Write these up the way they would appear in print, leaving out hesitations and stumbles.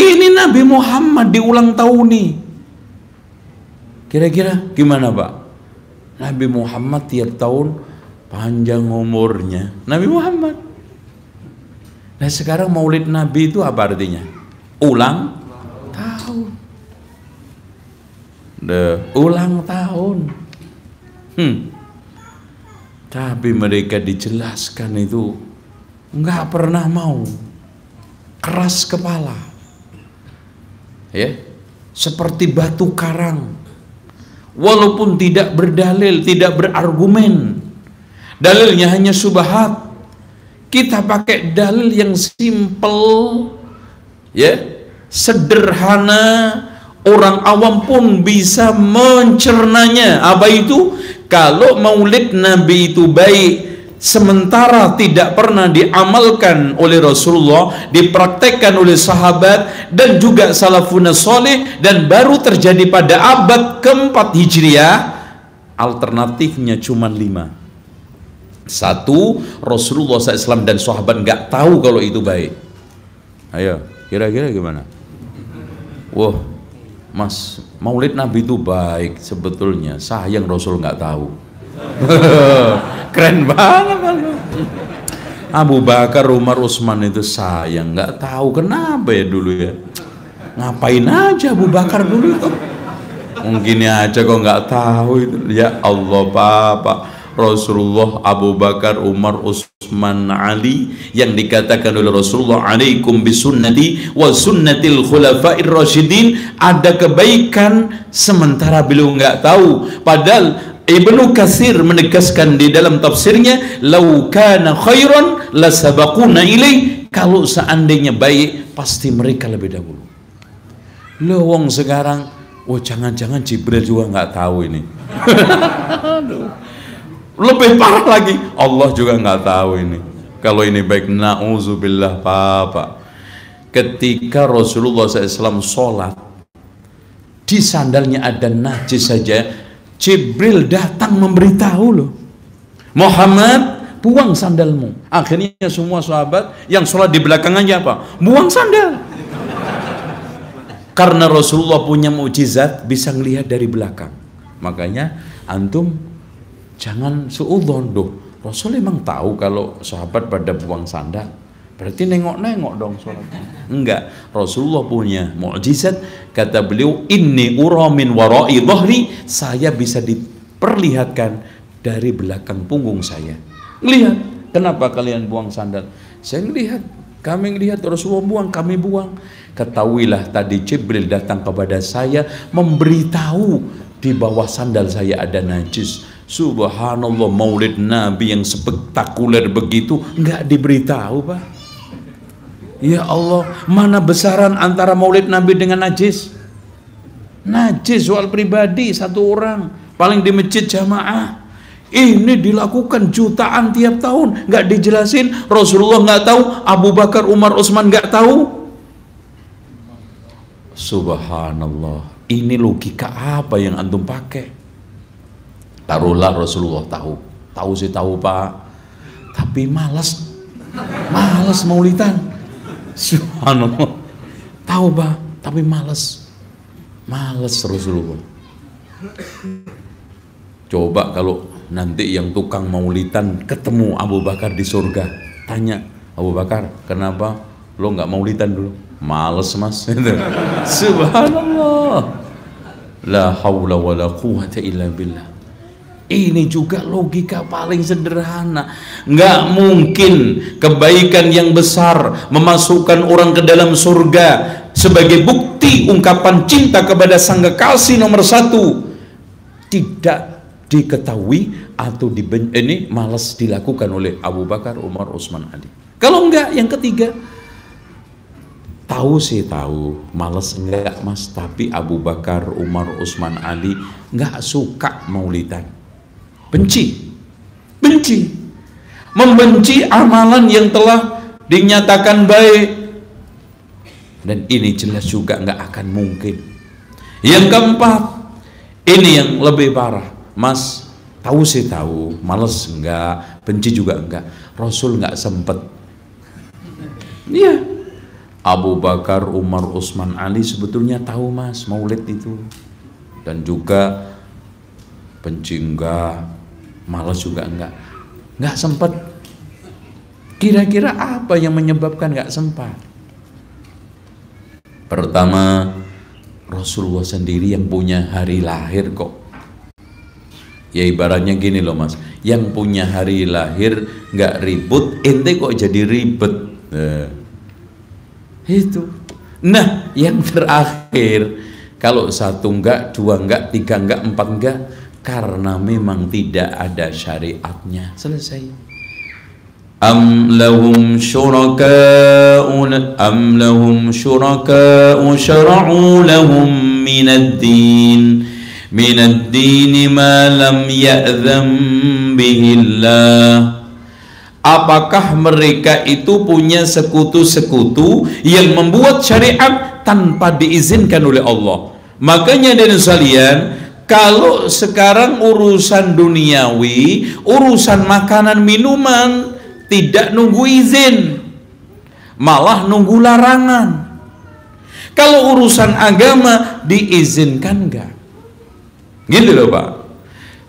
Ini Nabi Muhammad diulang tahun nih. Kira-kira gimana Pak? Nabi Muhammad tiap tahun panjang umurnya. Nabi Muhammad. Nah sekarang maulid Nabi itu apa artinya? Ulang tahun. Ulang tahun. Tapi mereka dijelaskan itu nggak pernah mau, keras kepala, ya, seperti batu karang. Walaupun tidak berdalil, tidak berargumen, dalilnya hanya syubhat. Kita pakai dalil yang simple, ya, sederhana, orang awam pun bisa mencernanya. Apa itu? Kalau maulid Nabi itu baik, sementara tidak pernah diamalkan oleh Rasulullah, dipraktekkan oleh sahabat dan juga salafun salih, dan baru terjadi pada abad keempat Hijriah, alternatifnya cuma 5. 1, Rasulullah SAW dan sahabat nggak tahu kalau itu baik. Ayo, kira-kira gimana? Wah, Mas, maulid Nabi itu baik sebetulnya, sayang Rasul nggak tahu. Keren banget. Abu Bakar, Umar, Utsman itu sayang nggak tahu, kenapa ya dulu ya? Ngapain aja Abu Bakar dulu itu? Mungkin aja kok nggak tahu itu. Ya Allah Pak, Rasulullah, Abu Bakar, Umar, Utsman, Ali, yang dikatakan oleh Rasulullah, alaikum bisunnati wa sunnatil khulafair rasyidin, ada kebaikan sementara beliau nggak tahu. Padahal Ibnu Katsir menegaskan di dalam tafsirnya, lau kana khairan lasabaquna ilaih, kalau seandainya baik pasti mereka lebih dahulu. Loh wong sekarang, oh jangan-jangan Jibril juga nggak tahu ini. Lebih parah lagi, Allah juga nggak tahu ini. Kalau ini baik, na'udzubillah Pak. Ketika Rasulullah SAW sholat, di sandalnya ada najis saja, Jibril datang memberitahu loh, Muhammad buang sandalmu. Akhirnya semua sahabat yang sholat di belakangnya apa? Buang sandal. Karena Rasulullah punya mukjizat, bisa ngelihat dari belakang. Makanya antum jangan suudzon, doh Rasul emang tahu kalau sahabat pada buang sandal, berarti nengok-nengok dong sholatnya. Enggak, Rasulullah punya mukjizat. Kata beliau, inni ura min wara'i dhahri, saya bisa diperlihatkan dari belakang punggung saya. Lihat, kenapa kalian buang sandal? Saya ngelihat, kami ngelihat Rasulullah buang, kami buang. Ketahuilah tadi Jibril datang kepada saya memberitahu di bawah sandal saya ada najis. Subhanallah, maulid Nabi yang spektakuler begitu nggak diberitahu Pak. Ya Allah, mana besaran antara maulid Nabi dengan najis? Najis soal pribadi satu orang, paling di masjid jamaah. Ini dilakukan jutaan tiap tahun, nggak dijelasin. Rasulullah nggak tahu, Abu Bakar, Umar, Utsman nggak tahu. Subhanallah, ini logika apa yang antum pakai? Taruhlah Rasulullah tahu sih tahu Pak, tapi malas maulidan. Subhanallah, tahu Pak, tapi malas Rasulullah. Coba kalau nanti yang tukang maulidan ketemu Abu Bakar di surga, tanya, Abu Bakar, kenapa lo nggak maulidan dulu? Males Mas. Subhanallah, la haula wala quwwata illa billah. Ini juga logika paling sederhana. Nggak mungkin kebaikan yang besar memasukkan orang ke dalam surga sebagai bukti ungkapan cinta kepada sang kekasih nomor 1 tidak diketahui atau ini malas dilakukan oleh Abu Bakar, Umar, Utsman, Ali. Kalau enggak, yang ketiga, tahu sih tahu, malas enggak Mas, tapi Abu Bakar, Umar, Utsman, Ali enggak suka maulidan. Benci, membenci amalan yang telah dinyatakan baik, dan ini jelas juga nggak akan mungkin. Yang keempat, ini yang lebih parah, Mas, tahu sih tahu, males enggak, benci juga enggak, Rasul nggak sempet. Iya, Abu Bakar, Umar, Utsman, Ali sebetulnya tahu mas maulid itu, dan juga benci enggak, malas juga enggak sempat. Kira-kira apa yang menyebabkan enggak sempat? Pertama, Rasulullah sendiri yang punya hari lahir kok. Ya ibaratnya gini loh mas, yang punya hari lahir enggak ribut, ente kok jadi ribet. Itu. Nah, yang terakhir, kalau satu enggak, dua enggak, tiga enggak, empat enggak, karena memang tidak ada syariatnya. Selesai. Am lahum syuraka'u syara'u lahum minad din ma lam ya'zam bihillah. Apakah mereka itu punya sekutu-sekutu yang membuat syariat tanpa diizinkan oleh Allah? Makanya dari sekalian, kalau sekarang urusan duniawi, urusan makanan minuman, tidak nunggu izin, malah nunggu larangan. Kalau urusan agama diizinkan enggak? Gitu loh Pak.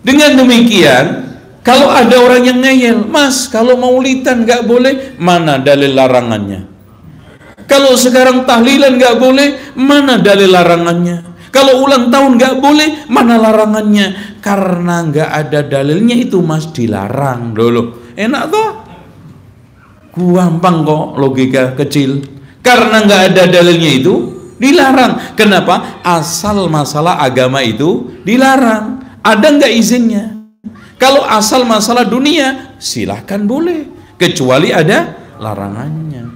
Dengan demikian, kalau ada orang yang ngeyel, mas kalau maulidan nggak boleh, mana dalil larangannya? Kalau sekarang tahlilan nggak boleh, mana dalil larangannya? Kalau ulang tahun nggak boleh, mana larangannya? Karena nggak ada dalilnya itu mas dilarang dulu. Enak toh? Gampang kok, logika kecil. Karena nggak ada dalilnya itu dilarang. Kenapa? Asal masalah agama itu dilarang. Ada nggak izinnya? Kalau asal masalah dunia, silahkan boleh, kecuali ada larangannya.